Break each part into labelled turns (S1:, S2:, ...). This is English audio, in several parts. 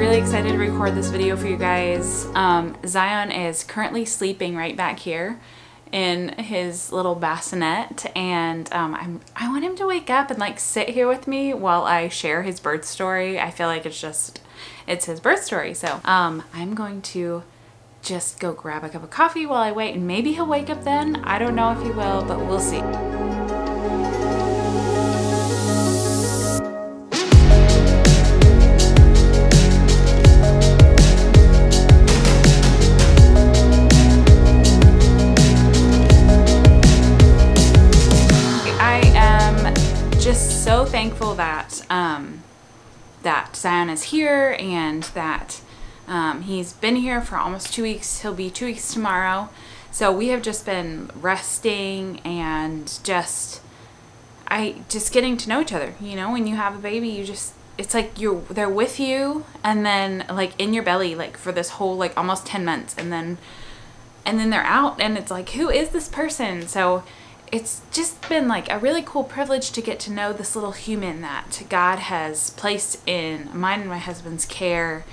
S1: really excited to record this video for you guys. Zion is currently sleeping right back here in his little bassinet, and I want him to wake up and like sit here with me while I share his birth story. I feel like it's his birth story. So I'm going to just go grab a cup of coffee while I wait, and maybe he'll wake up then. I don't know if he will, but we'll see. Just so thankful that that Zion is here, and that he's been here for almost 2 weeks. He'll be 2 weeks tomorrow. So we have just been resting and just getting to know each other. You know, when you have a baby, it's like they're with you, and then like in your belly, like for this whole like almost 10 months, and then they're out, and it's like, who is this person? So it's just been like a really cool privilege to get to know this little human that God has placed in mine and my husband's care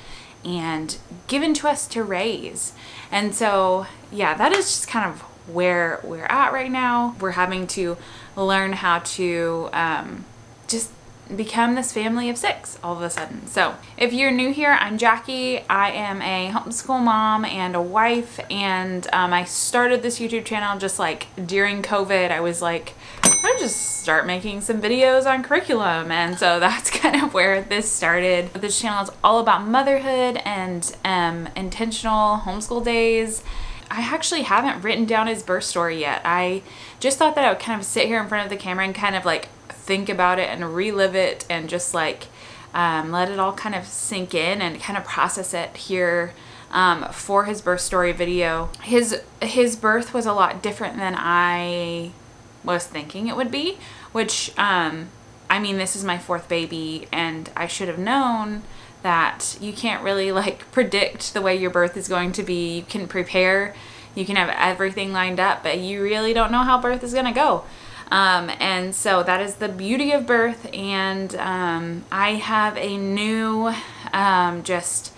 S1: and given to us to raise. And so, yeah, that is just kind of where we're at right now. We're having to learn how to just become this family of 6 all of a sudden. So if you're new here, I'm Jackie. I am a homeschool mom and a wife, and I started this YouTube channel just like during COVID. I was like, I'll just start making some videos on curriculum, and so that's kind of where this started. This channel is all about motherhood and intentional homeschool days. I actually haven't written down his birth story yet. I just thought that I would kind of sit here in front of the camera and kind of like think about it and relive it, and just like let it all kind of sink in and kind of process it here for his birth story video. His birth was a lot different than I was thinking it would be, which I mean, this is my 4th baby, and I should have known that you can't really like predict the way your birth is going to be. You can prepare, you can have everything lined up, but you really don't know how birth is gonna go. And so that is the beauty of birth. And I have a new I'm just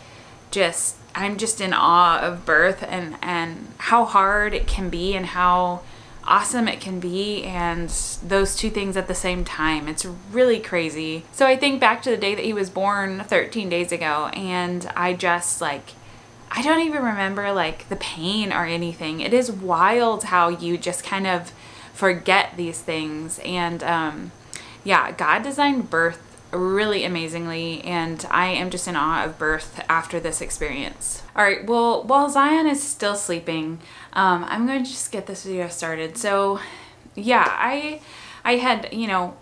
S1: in awe of birth, and how hard it can be and how awesome it can be, and those two things at the same time. It's really crazy. So I think back to the day that he was born 13 days ago, and I just like, I don't even remember like the pain or anything. It is wild how you just kind of forget these things. And yeah, God designed birth really amazingly, and I am just in awe of birth after this experience. All right, well, while Zion is still sleeping, I'm going to just get this video started. So yeah, I had, you know,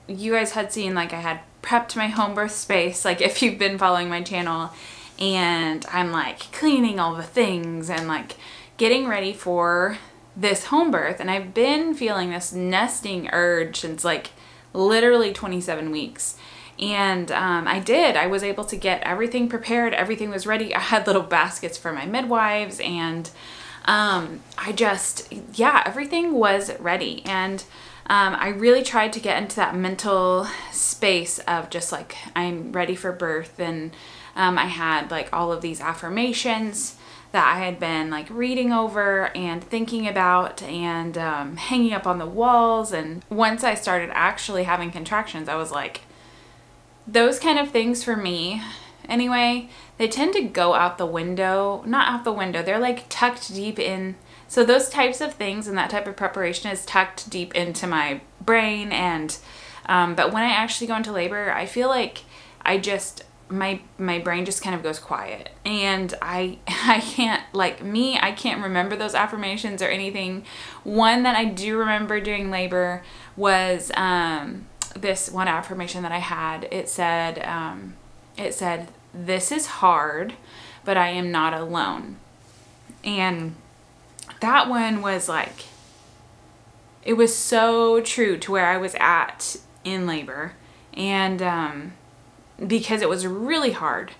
S1: you guys had seen like I had prepped my home birth space, like if you've been following my channel, and I'm like cleaning all the things and like getting ready for this home birth. And I've been feeling this nesting urge since like literally 27 weeks. And I was able to get everything prepared. Everything was ready. I had little baskets for my midwives, and yeah, everything was ready. And I really tried to get into that mental space of just like, I'm ready for birth. And I had like all of these affirmations that I had been like reading over and thinking about, and hanging up on the walls. And once I started actually having contractions, I was like, those kind of things for me anyway, they tend to go out the window. Not out the window, they're like tucked deep in. So those types of things and that type of preparation is tucked deep into my brain. And but when I actually go into labor, I feel like my brain just kind of goes quiet, and I can't, like me, I can't remember those affirmations or anything. One that I do remember during labor was this one affirmation that I had. It said, "This is hard, but I am not alone." And that one was like, it was so true to where I was at in labor. And because it was really hard,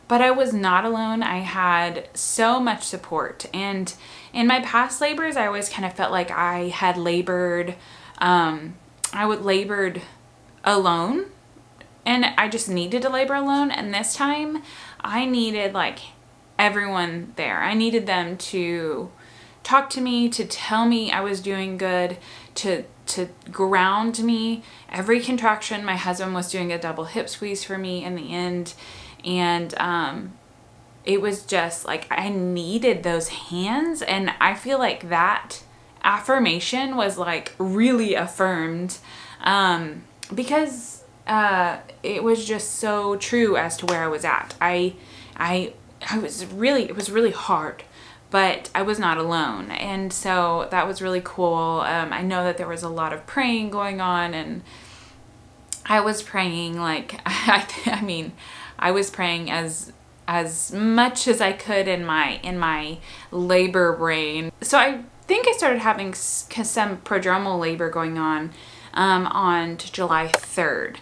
S1: but I was not alone. I had so much support. And in my past labors, I always kind of felt like I had labored, labored alone, and I just needed to labor alone. And this time I needed like everyone there. I needed them to talk to me, to tell me I was doing good, to ground me. Every contraction, my husband was doing a double hip squeeze for me in the end. And it was just like, I needed those hands. And I feel like that affirmation was like really affirmed, because it was just so true as to where I was at. It was really hard, but I was not alone. And so that was really cool. I know that there was a lot of praying going on, and I was praying like, I mean, I was praying as much as I could in my labor brain. So I think I started having some prodromal labor going on July 3rd.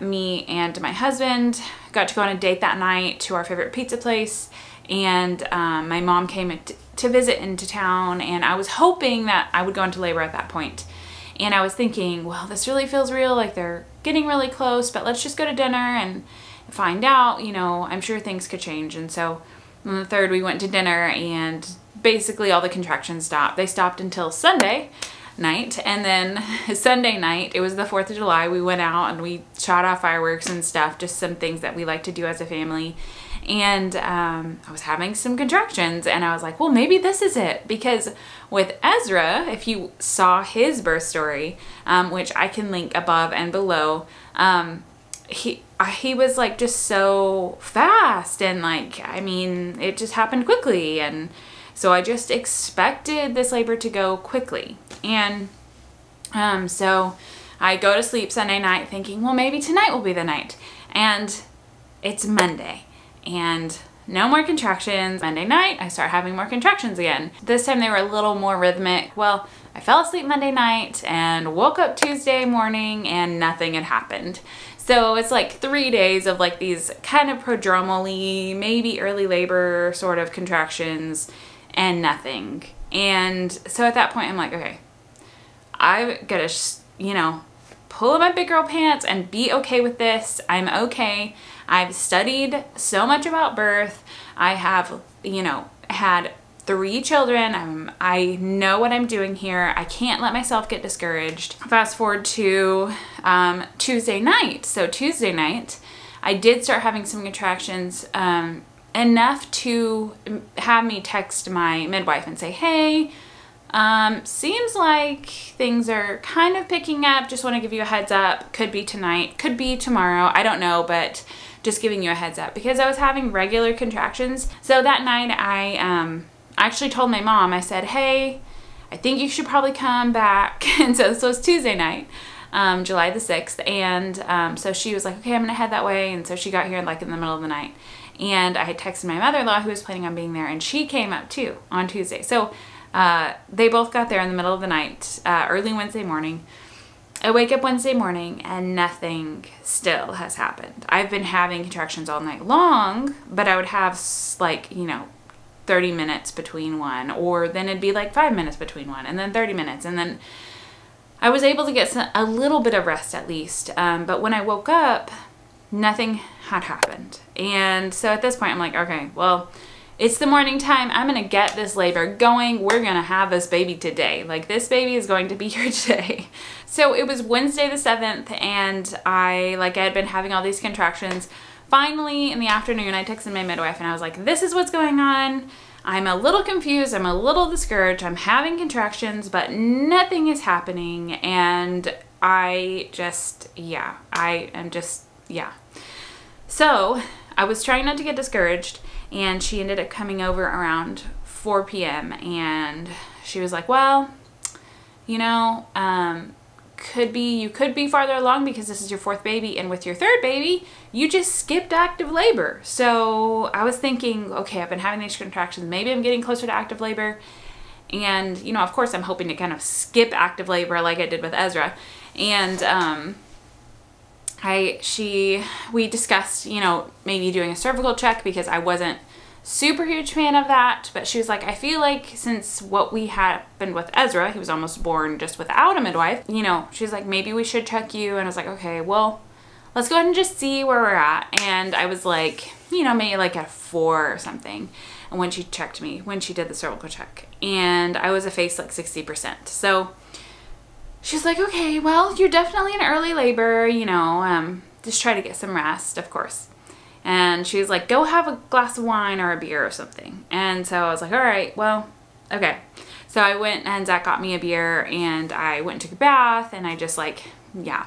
S1: Me and my husband got to go on a date that night to our favorite pizza place, and my mom came to visit into town, and I was hoping that I would go into labor at that point. And I was thinking, well, this really feels real, like they're getting really close, but let's just go to dinner and find out, you know, I'm sure things could change. And so on the 3rd we went to dinner, and basically all the contractions stopped. They stopped until Sunday night, and then Sunday night, it was the 4th of July, we went out and we shot off fireworks and stuff, just some things that we like to do as a family. And I was having some contractions, and I was like, well, maybe this is it. Because with Ezra, if you saw his birth story, which I can link above and below, he was like just so fast, and like, I mean, it just happened quickly. And so I just expected this labor to go quickly. And so I go to sleep Sunday night thinking, well, maybe tonight will be the night. And it's Monday, and no more contractions. Monday night, I start having more contractions again. This time they were a little more rhythmic. Well, I fell asleep Monday night and woke up Tuesday morning, and nothing had happened. So it's like 3 days of like these kind of prodromally, maybe early labor sort of contractions, and nothing. And so at that point I'm like, okay, I gotta, you know, pull up my big girl pants and be okay with this. I'm okay. I've studied so much about birth. I have, you know, had 3 children. I know what I'm doing here. I can't let myself get discouraged. Fast forward to Tuesday night. So Tuesday night, I did start having some contractions, enough to have me text my midwife and say, hey, seems like things are kind of picking up. Just want to give you a heads up. Could be tonight, could be tomorrow. I don't know, but just giving you a heads up, because I was having regular contractions. So that night I actually told my mom, I said, hey, I think you should probably come back. And so this was Tuesday night, July the 6th. And so she was like, okay, I'm gonna head that way. And so she got here like in the middle of the night. And I had texted my mother-in-law, who was planning on being there, and she came up too on Tuesday. So they both got there in the middle of the night, early Wednesday morning. I wake up Wednesday morning and nothing still has happened. I've been having contractions all night long, but I would have like, you know, 30 minutes between one, or then it'd be like 5 minutes between one, and then 30 minutes. And then I was able to get a little bit of rest at least. But when I woke up, nothing had happened. And so at this point I'm like, okay, well, it's the morning time. I'm gonna get this labor going. We're gonna have this baby today. Like, this baby is going to be here today. So it was Wednesday the 7th, and I had been having all these contractions. Finally, in the afternoon, I texted my midwife and I was like, this is what's going on. I'm a little confused. I'm a little discouraged. I'm having contractions, but nothing is happening. And I am just. So I was trying not to get discouraged, and she ended up coming over around 4 p.m. and she was like, well, you know, you could be farther along because this is your 4th baby, and with your 3rd baby, you just skipped active labor. So I was thinking, okay, I've been having these contractions. Maybe I'm getting closer to active labor. And, you know, of course I'm hoping to kind of skip active labor like I did with Ezra. And, we discussed, you know, maybe doing a cervical check, because I wasn't super huge fan of that. But she was like, I feel like since what we happened with Ezra, he was almost born just without a midwife, you know, she's like, maybe we should check you. And I was like, okay, well, let's go ahead and just see where we're at. And I was like, you know, maybe like at 4 or something. And when she checked me, when she did the cervical check, and I was a face like 60%. So she's like, okay, well, you're definitely in early labor, you know, just try to get some rest, of course. And she was like, go have a glass of wine or a beer or something. And so I was like, all right, well, okay. So I went and Zach got me a beer and I went and took a bath and I just like, yeah.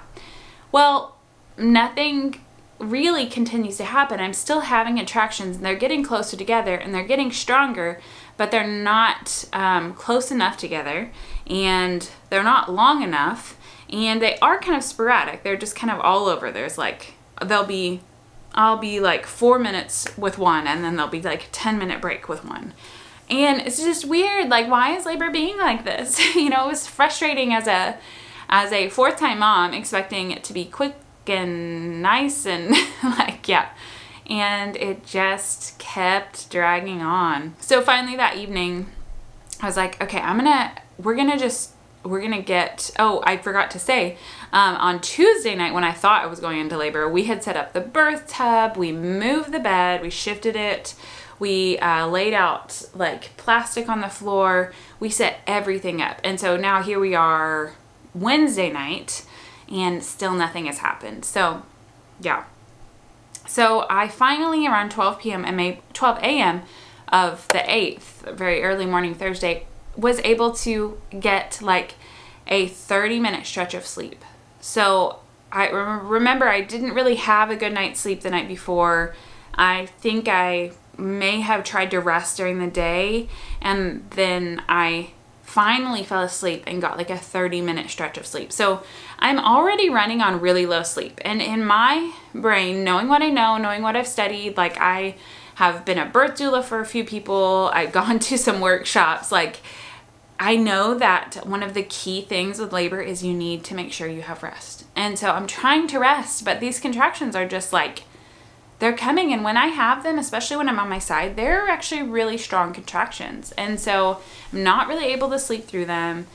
S1: Well, nothing really continues to happen. I'm still having contractions and they're getting closer together and they're getting stronger, but they're not close enough together and they're not long enough and they are kind of sporadic. They're just kind of all over. There's like, I'll be like 4 minutes with one and then there'll be like a 10-minute break with one. And it's just weird. Like, why is labor being like this? You know, it was frustrating as a fourth-time mom, expecting it to be quick and nice and like, yeah. And it just kept dragging on. So finally that evening, I was like, okay, we're gonna get, oh, I forgot to say, on Tuesday night when I thought I was going into labor, we had set up the birth tub, we moved the bed, we shifted it, we laid out like plastic on the floor, we set everything up. And so now here we are Wednesday night and still nothing has happened. So yeah. So I finally around 12 a.m. of the 8th, very early morning Thursday, was able to get like a 30-minute stretch of sleep. So I remember I didn't really have a good night's sleep the night before. I think I may have tried to rest during the day and then I finally fell asleep and got like a 30-minute stretch of sleep. So I'm already running on really low sleep. And in my brain, knowing what I know, knowing what I've studied, like I have been a birth doula for a few people, I've gone to some workshops, like I know that one of the key things with labor is you need to make sure you have rest. And so I'm trying to rest, but these contractions are just like, they're coming. And when I have them, especially when I'm on my side, they're actually really strong contractions. And so I'm not really able to sleep through them.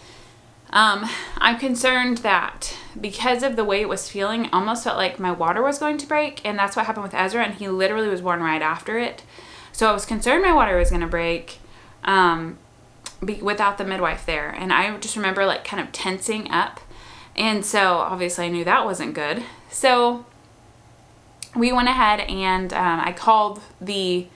S1: I'm concerned that because of the way it was feeling, almost felt like my water was going to break. And that's what happened with Ezra. And he literally was born right after it. So I was concerned my water was going to break without the midwife there. And I just remember like kind of tensing up. And so obviously I knew that wasn't good. So we went ahead and I called the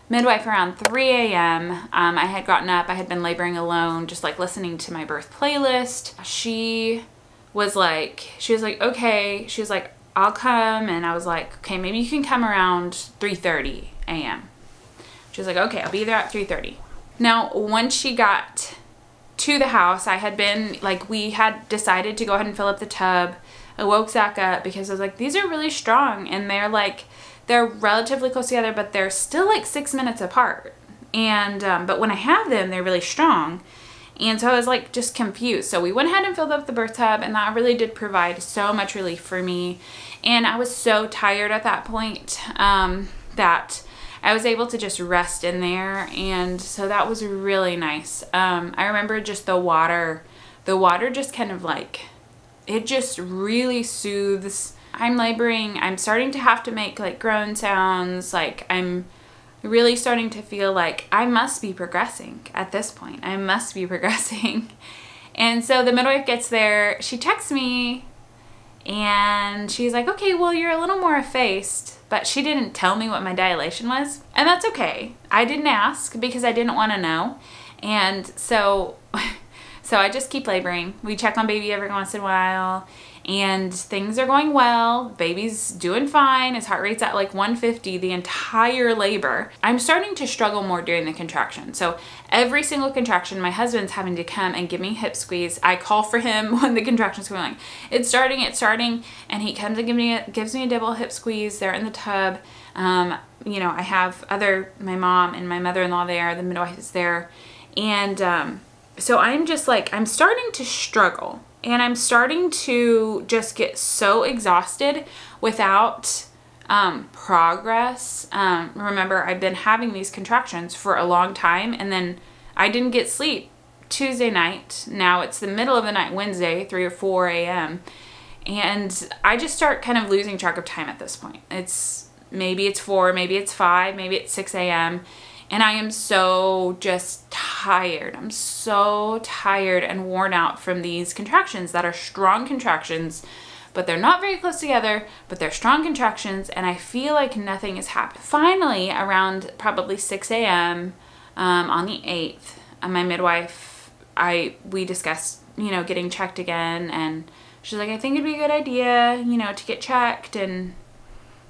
S1: midwife around 3 a.m. I had gotten up, I had been laboring alone, just like listening to my birth playlist. She was like, okay. She was like, I'll come. And I was like, okay, maybe you can come around 3:30 a.m. She was like, okay, I'll be there at 3:30. Now, once she got to the house, I had been like, we had decided to go ahead and fill up the tub. I woke Zach up because I was like, these are really strong and they're relatively close together, but they're still like 6 minutes apart. And, but when I have them, they're really strong. And so I was like, just confused. So we went ahead and filled up the birth tub and that really did provide so much relief for me. And I was so tired at that point, that I was able to just rest in there. And so that was really nice. I remember just the water just kind of like, it just really soothes. I'm laboring. I'm starting to have to make like groan sounds. Like I'm really starting to feel like I must be progressing at this point. I must be progressing. And so the midwife gets there. She texts me and she's like, okay, well, you're a little more effaced, but she didn't tell me what my dilation was. And that's okay. I didn't ask because I didn't want to know. And so I just keep laboring. We check on baby every once in a while and things are going well. Baby's doing fine. His heart rate's at like 150 the entire labor. I'm starting to struggle more during the contraction. So every single contraction, my husband's having to come and give me hip squeeze. I call for him when the contraction's going like, it's starting. And he comes and gives me a double hip squeeze. They're in the tub. You know, I have my mom and my mother-in-law there. The midwife is there. And, so I'm just like, I'm starting to struggle and I'm starting to just get so exhausted without progress. Remember, I've been having these contractions for a long time and then I didn't get sleep Tuesday night. Now it's the middle of the night, Wednesday, 3 or 4 a.m. And I just start kind of losing track of time at this point. Maybe it's 4, maybe it's 5, maybe it's 6 a.m. And I am so just tired. I'm so tired and worn out from these contractions that are strong contractions, but they're not very close together, but they're strong contractions, and I feel like nothing is happening. Finally, around probably 6 a.m. On the 8th, my midwife, we discussed, getting checked again, and she's like, I think it'd be a good idea, to get checked. And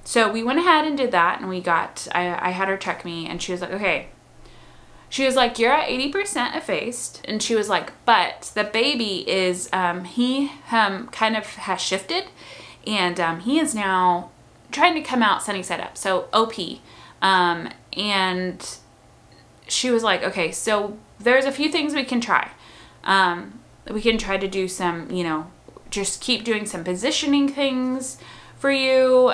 S1: so we went ahead and did that, and I had her check me, and she was like, okay. She was like, you're at 80% effaced. And she was like, but the baby is, he kind of has shifted, and he is now trying to come out sunny side up. So OP. And she was like, okay, so there's a few things we can try. We can try to do some, just keep doing some positioning things for you,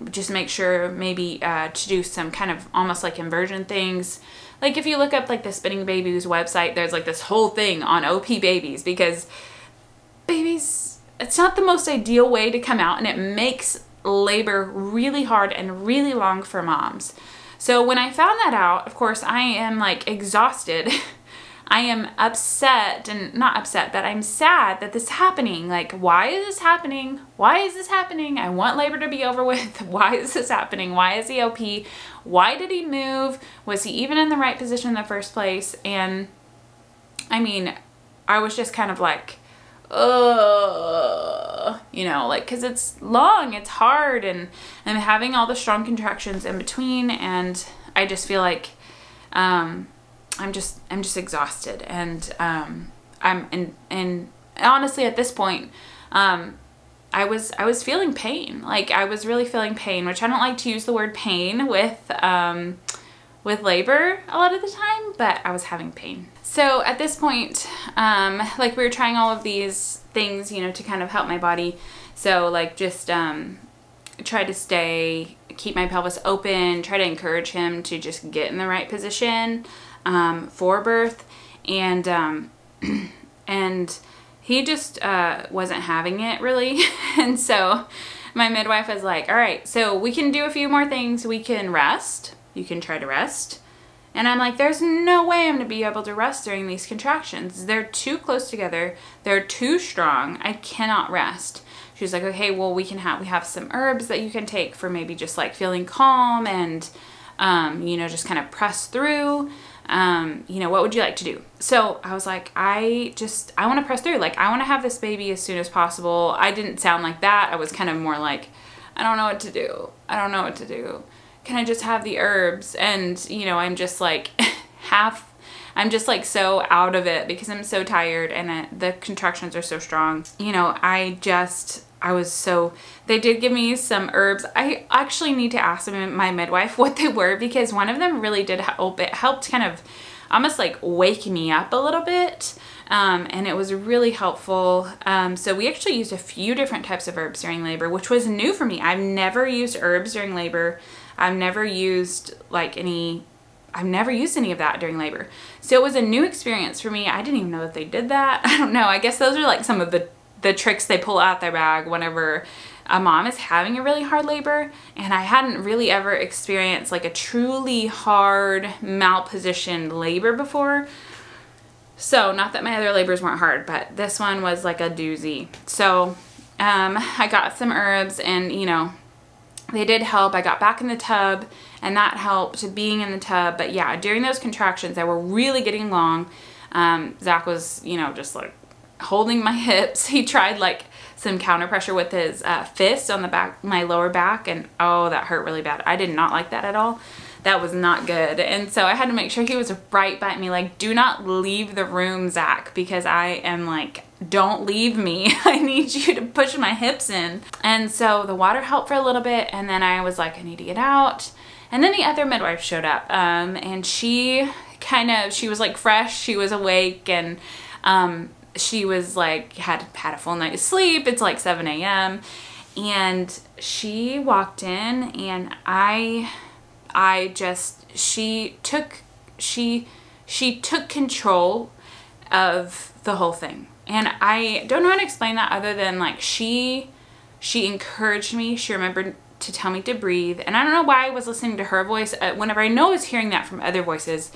S1: just make sure maybe to do some kind of almost like inversion things. Like if you look up like the Spinning Babies website, there's like this whole thing on OP babies, because babies, it's not the most ideal way to come out, and it makes labor really hard and really long for moms. So when I found that out, of course, I am like exhausted. I am upset, and not upset, but I'm sad that this is happening. Like, why is this happening? Why is this happening? I want labor to be over with. Why is this happening? Why is he OP? Why did he move? Was he even in the right position in the first place? And I mean, I was just kind of like, cause it's long, it's hard, and I'm having all the strong contractions in between, and I just feel like, I'm just exhausted, and and honestly at this point, I was feeling pain. Like I was really feeling pain, which I don't like to use the word pain with labor a lot of the time, but I was having pain. So at this point, like we were trying all of these things, to kind of help my body. So like just try to keep my pelvis open, try to encourage him to just get in the right position for birth, and he just wasn't having it really. And so my midwife was like, all right, so we can do a few more things. We can rest. You can try to rest. And I'm like, there's no way I'm going to be able to rest during these contractions. They're too close together. They're too strong. I cannot rest. She was like, okay, well, we have some herbs that you can take for maybe just like feeling calm and, just kind of press through. What would you like to do? So I was like, I want to press through. Like, I want to have this baby as soon as possible. I didn't sound like that. I was kind of more like, I don't know what to do. I don't know what to do. Can I just have the herbs? And, I'm just like I'm just like so out of it because I'm so tired, and the contractions are so strong. They did give me some herbs. I actually need to ask my midwife what they were, because one of them really did help. It helped kind of almost like wake me up a little bit. And it was really helpful. So we actually used a few different types of herbs during labor, which was new for me. I've never used herbs during labor. I've never used any of that during labor. So it was a new experience for me. I didn't even know that they did that. I don't know. I guess those are like some of the tricks they pull out their bag whenever a mom is having a really hard labor. And I hadn't really ever experienced like a truly hard malpositioned labor before. So not that my other labors weren't hard, but this one was like a doozy. So I got some herbs, and they did help. I got back in the tub, and that helped, being in the tub. But yeah, during those contractions that were really getting long, Zach was, just like holding my hips. He tried like some counter pressure with his fist on the back, my lower back, and oh, that hurt really bad. I did not like that at all. That was not good. And so I had to make sure he was right by me, like, do not leave the room, Zach, because I am like, don't leave me. I need you to push my hips in. And so the water helped for a little bit, and then I was like, I need to get out. And then the other midwife showed up, and she was like fresh, she was awake, and she was like, had a full night's sleep. It's like 7 a.m. and she walked in, and she took control of the whole thing. And I don't know how to explain that other than like she encouraged me. She remembered to tell me to breathe. And I don't know why I was listening to her voice. Whenever I know I was hearing that from other voices,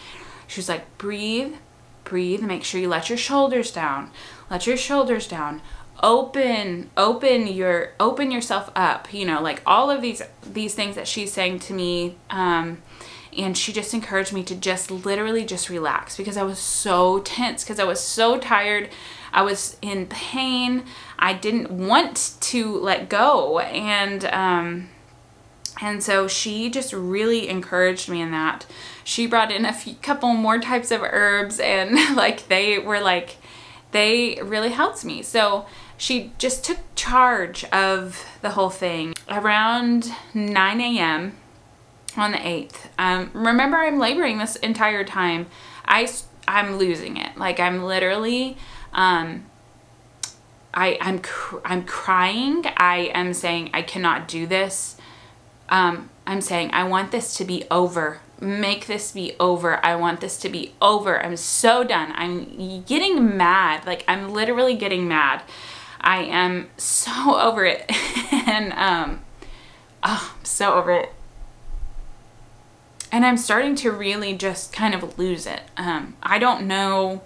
S1: she was like, breathe, breathe, make sure you let your shoulders down. Let your shoulders down. Open yourself up. You know, like all of these things that she's saying to me. And she just encouraged me to just literally just relax, because I was so tense, because I was so tired. I was in pain. I didn't want to let go. And so she just really encouraged me in that. She brought in a couple more types of herbs, and like they really helped me. So she just took charge of the whole thing. Around 9 a.m. on the 8th. Remember, I'm laboring this entire time. I'm losing it. Like I'm literally, I'm crying. I am saying I cannot do this. I'm saying I want this to be over. Make this be over. I want this to be over. I'm so done. I'm getting mad. Like I'm literally getting mad. I am so over it. And I'm so over it. And I'm starting to really just kind of lose it. I don't know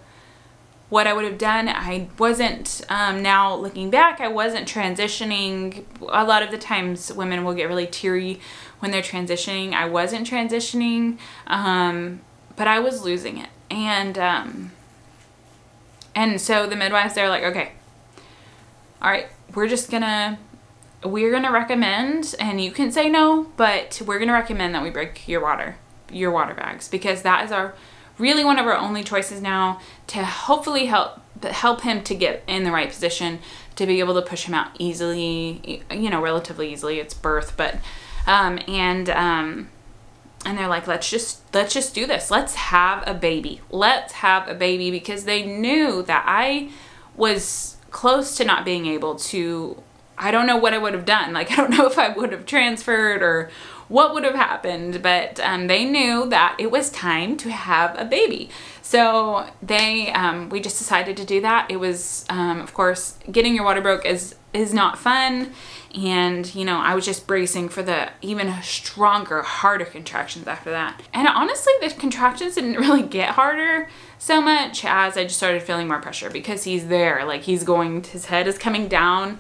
S1: what I would have done. I wasn't, now looking back, I wasn't transitioning. A lot of the times women will get really teary when they're transitioning. I wasn't transitioning, but I was losing it. And so the midwives, they're like, okay, all right, we're gonna recommend, and you can say no, but we're gonna recommend that we break your water bags, because that is really one of our only choices now to hopefully help him to get in the right position to be able to push him out easily, you know, relatively easily. It's birth, but and they're like, let's just do this. Let's have a baby. Let's have a baby, because they knew that I was close to not being able to. I don't know what I would have done. Like, I don't know if I would have transferred or what would have happened, but they knew that it was time to have a baby. So we just decided to do that. It was, of course, getting your water broke is not fun. And, you know, I was just bracing for the even stronger, harder contractions after that. And honestly, the contractions didn't really get harder so much as I just started feeling more pressure, because he's there. Like, his head is coming down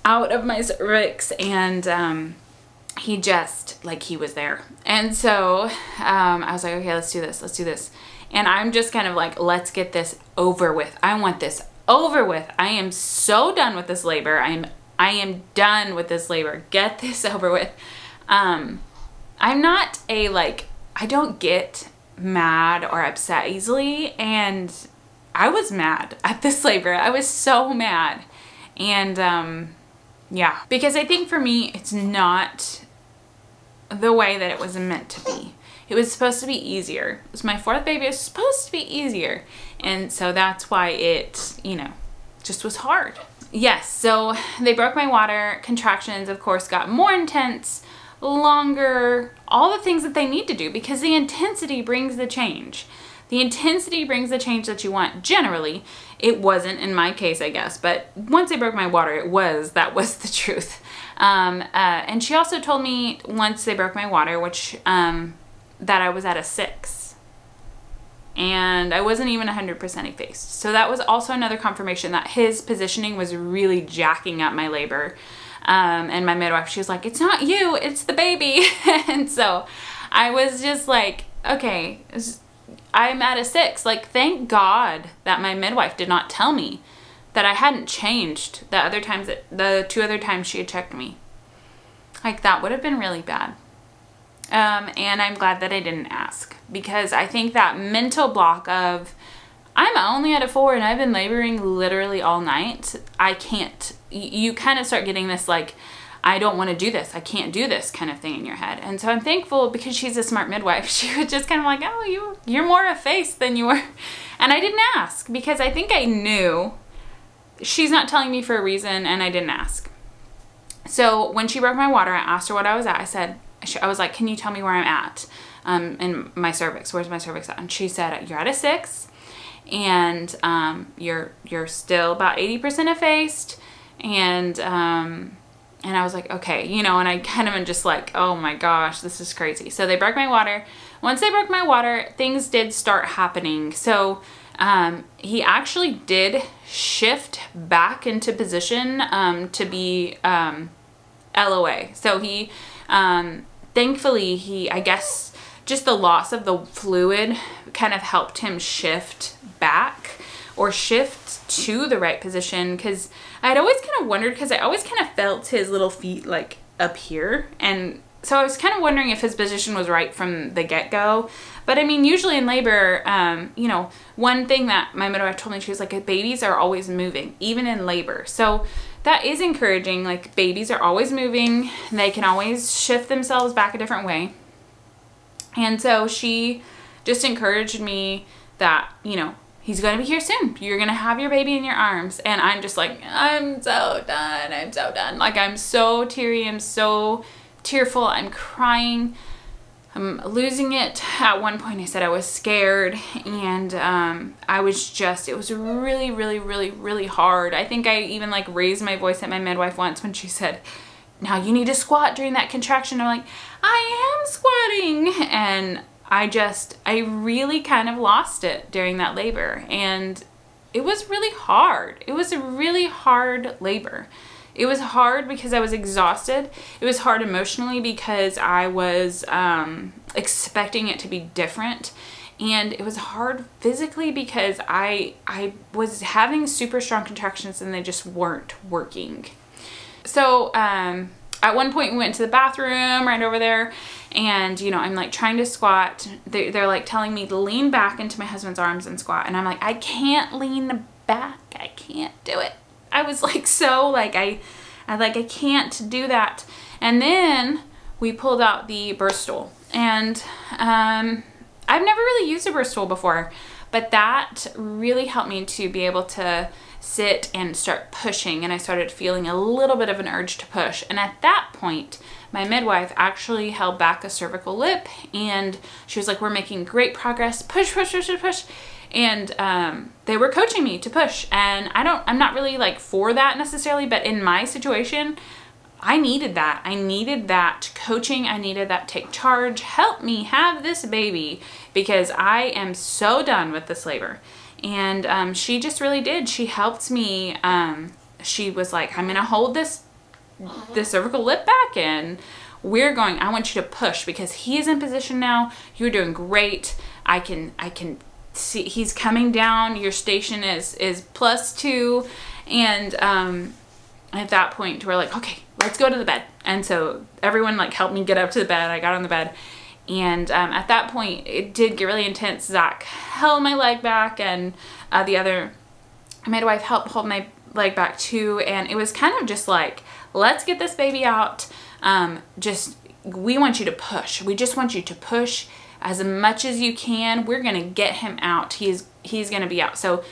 S1: out of my cervix, and he just, like, he was there. And so I was like, okay, let's do this. And I'm just kind of like, let's get this over with. I want this over with. I am so done with this labor. I am done with this labor. Get this over with. I'm not I don't get mad or upset easily, and I was mad at this labor. I was so mad. And yeah, because I think for me, it's not the way that it was meant to be. It was supposed to be easier. It was my 4th baby. It was supposed to be easier. And so that's why it, you know, just was hard. Yes, so they broke my water. Contractions, of course, got more intense, longer, all the things that they need to do, because the intensity brings the change. The intensity brings the change that you want. Generally, it wasn't in my case, I guess, but once they broke my water, that was the truth. And she also told me once they broke my water, which, that I was at a 6. And I wasn't even 100% effaced. So that was also another confirmation that his positioning was really jacking up my labor. And my midwife, she was like, it's not you, it's the baby. And so I was just like, okay, I'm at a 6. Like, thank God that my midwife did not tell me that I hadn't changed the 2 other times she had checked me. Like, that would have been really bad. And I'm glad that I didn't ask, because I think that mental block of, I'm only at a 4 and I've been laboring literally all night. I can't, you kind of start getting this like, I don't want to do this. I can't do this kind of thing in your head. And so I'm thankful, because she's a smart midwife. She was just kind of like, oh, you're more effaced than you were. And I didn't ask, because I think I knew she's not telling me for a reason, and I didn't ask. So when she broke my water, I asked her what I was at. I was like, can you tell me where I'm at in my cervix? Where's my cervix at? And she said, you're at a 6. and you're still about 80% effaced. And I was like, okay, you know, and I kind of am just like, oh my gosh, this is crazy. So they broke my water. Once they broke my water, things did start happening. So he actually did shift back into position to be LOA. So he, thankfully, I guess just the loss of the fluid kind of helped him shift back or shift to the right position, because I'd always kind of wondered, because I always kind of felt his little feet like up here, and so I was kind of wondering if his position was right from the get-go. But I mean, usually in labor, you know, one thing that my midwife told me, she was like, babies are always moving, even in labor. So that is encouraging. Like, babies are always moving. They can always shift themselves back a different way. And so she just encouraged me that, you know, he's going to be here soon. You're going to have your baby in your arms. And I'm just like, I'm so done. I'm so done. Like, I'm so teary. I'm so tearful. I'm crying. I'm losing it. At one point I said I was scared, and I was just, it was really, really, really, really hard. I think I even like raised my voice at my midwife once when she said, now you need to squat during that contraction. I'm like, I am squatting. And I really kind of lost it during that labor, and it was really hard. It was a really hard labor. It was hard because I was exhausted. It was hard emotionally because I was expecting it to be different. And it was hard physically because I was having super strong contractions and they just weren't working. So at one point we went to the bathroom right over there, and you know, I'm like trying to squat. They're like telling me to lean back into my husband's arms and squat. And I'm like, I can't lean back. I can't do it. I was like, so like, I can't do that. And then we pulled out the birth stool, and I've never really used a birth stool before, but that really helped me to be able to sit and start pushing. And I started feeling a little bit of an urge to push. And at that point, my midwife actually held back a cervical lip, and she was like, we're making great progress. Push, push, push, push, push. And they were coaching me to push, and I'm not really like for that necessarily, but in my situation, I needed that. I needed that coaching. I needed that take charge. Help me have this baby, because I am so done with this labor. And she just really did. She helped me. She was like, I'm gonna hold this cervical lip back, and I want you to push, because he is in position now. You're doing great. I can see he's coming down. Your station is +2. And at that point we're like, okay, let's go to the bed. And so everyone like helped me get up to the bed. I got on the bed, and at that point it did get really intense. Zach held my leg back, and the other midwife helped hold my leg back too. And it was kind of just like, let's get this baby out. We want you to push. We just want you to push as much as you can. We're gonna get him out. He's gonna be out. So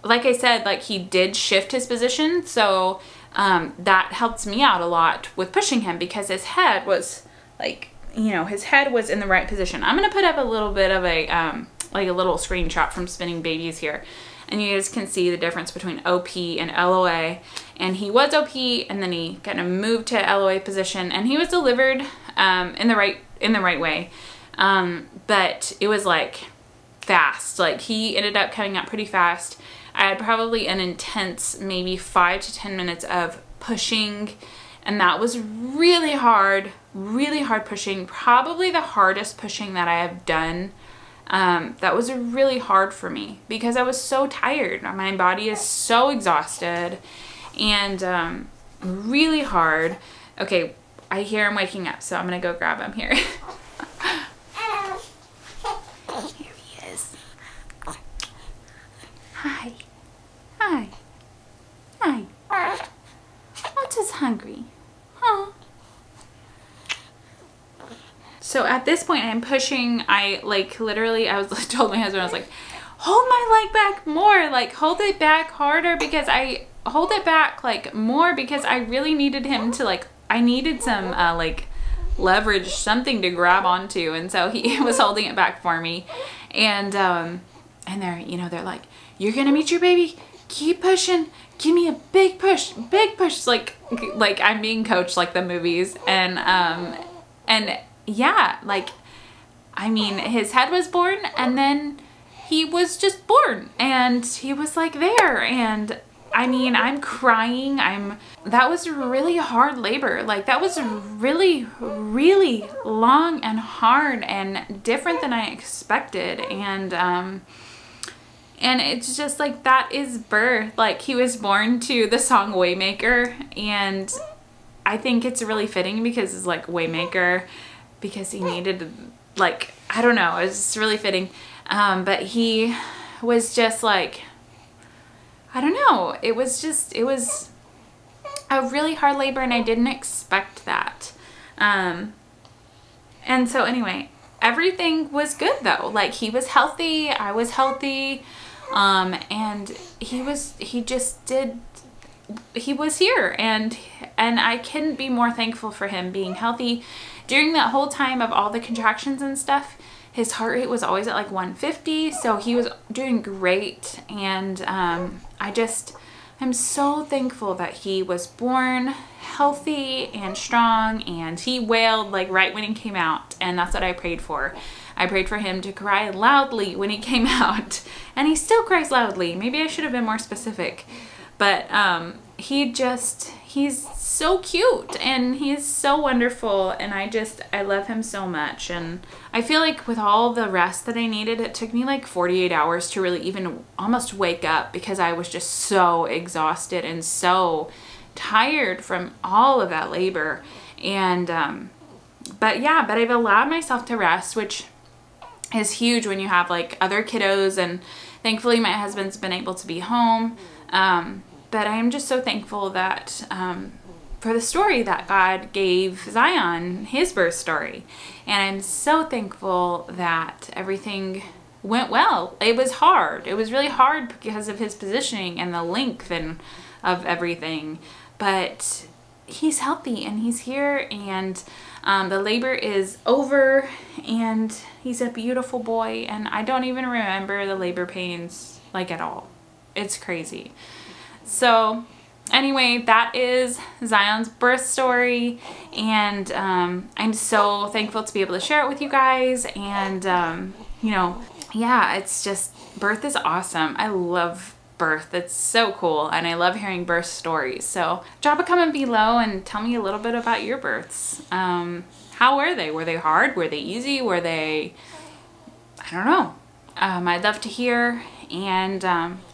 S1: like I said, like, he did shift his position, so that helped me out a lot with pushing him, because his head was like, you know, his head was in the right position. I'm gonna put up a little bit of a like a little screenshot from Spinning Babies here, and you guys can see the difference between OP and LOA. And he was OP, and then he kind of moved to LOA position, and he was delivered in the right way. But it was like fast. Like, he ended up coming out pretty fast. I had probably an intense maybe 5 to 10 minutes of pushing, and that was really hard pushing. Probably the hardest pushing that I have done. That was really hard for me because I was so tired. My body is so exhausted, and really hard. Okay, I hear him waking up, so I'm gonna go grab him here. Here he is. Hi. Hi. Hi. I'm just hungry. Huh? So at this point I'm pushing. I like literally, I was told my husband, I was like, hold my leg back more, like hold it back harder, because I hold it back like more because I really needed him to, like, I needed some like leverage, something to grab onto. And so he was holding it back for me. And and they're, you know, they're like, you're gonna meet your baby, keep pushing, give me a big push, like I'm being coached like the movies. And yeah, like, I mean, his head was born, and then he was just born, and he was like there. And I mean, I'm crying. That was really hard labor. Like, that was really, really long and hard and different than I expected. And it's just like, that is birth. Like, he was born to the song Waymaker, and I think it's really fitting because it's like Waymaker, because he needed, like, I don't know, it's really fitting. But he was just like, I don't know, it was a really hard labor, and I didn't expect that. And so anyway, everything was good though. Like, he was healthy, I was healthy, and he was here, and I couldn't be more thankful for him being healthy. During that whole time of all the contractions and stuff, his heart rate was always at like 150, so he was doing great. And I'm so thankful that he was born healthy and strong, and he wailed like right when he came out, and that's what I prayed for. I prayed for him to cry loudly when he came out, and he still cries loudly. Maybe I should have been more specific, but he's so cute, and he's so wonderful, and I love him so much. And I feel like with all the rest that I needed, it took me like 48 hours to really even almost wake up, because I was just so exhausted and so tired from all of that labor. And but I've allowed myself to rest, which is huge when you have like other kiddos, and thankfully my husband's been able to be home. But I am just so thankful that for the story that God gave Zion, his birth story. And I'm so thankful that everything went well. It was hard. It was really hard because of his positioning and the length and of everything. But he's healthy, and he's here, and the labor is over, and he's a beautiful boy, and I don't even remember the labor pains like at all. It's crazy. So anyway, that is Zion's birth story, and I'm so thankful to be able to share it with you guys. And you know, yeah, it's just, birth is awesome. I love birth. It's so cool, and I love hearing birth stories. So drop a comment below and tell me a little bit about your births. How were they? Were they hard? Were they easy? Were they, I don't know. I'd love to hear. And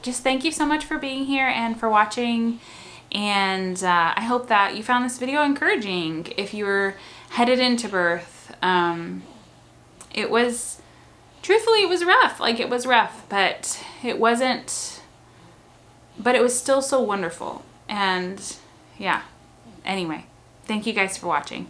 S1: just thank you so much for being here and for watching. And I hope that you found this video encouraging if you were headed into birth. It was, truthfully, it was rough. Like, it was rough, but it wasn't, but it was still so wonderful. And yeah, anyway, thank you guys for watching.